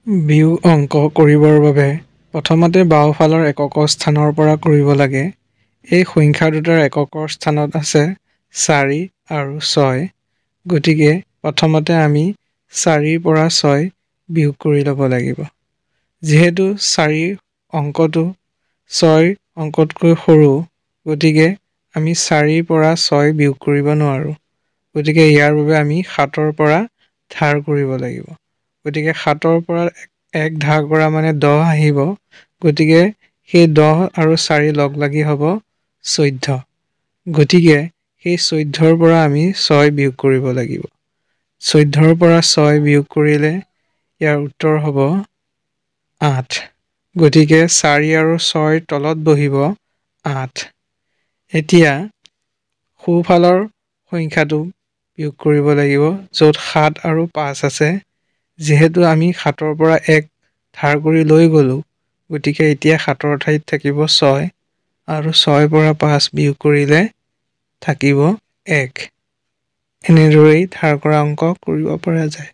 বিয়োগ অংক কৰিবৰ বাবে প্ৰথমতে বাওঁফালৰ একক স্থানৰ পৰা কৰিব লাগে। এই সংখ্যা দুটাৰ এককৰ স্থানত আছে 4 আৰু 6। গতিকে প্ৰথমতে আমি 4ৰ পৰা 6 বিয়োগ কৰি ল'ব লাগিব। যিহেতু 4 অংকটো 6 অংকতকৈ সৰু, গতিকে আমি 4ৰ পৰা 6 বিয়োগ কৰিব নোৱাৰোঁ। গতিকে ইয়াৰ বাবে আমি 7ৰ পৰা ধাৰ কৰিব লাগিব। গতিকে 7ৰ পৰা 1 ধাৰ কৰা মানে 10 আহিব। গতিকে সেই 10 আৰু 4 লগ লাগি হ'ব 14। গতিকে সেই 14ৰ পৰা আমি 6 বিয়োগ কৰিব লাগিব। 14ৰ পৰা 6 বিয়োগ কৰিলে ইয়াৰ উত্তৰ হ'ব 8। গতিকে 4 আৰু 6 তলত বহিব 8। এতিয়া সোঁফালৰ সংখ্যাটো বিয়োগ কৰিব লাগিব, য'ত 7 আৰু 5 আছে। যিহেতু আমি 7ৰ পৰা 1 ধাৰ কৰি লৈ গ'লোঁ, গতিকে এতিয়া 7ৰ ঠাইত থাকিব 6 আৰু 6ৰ পৰা 5 বিয়োগ কৰিলে থাকিব 1। এনেদৰেই ধাৰ কৰা অংক কৰিব পৰা যায়।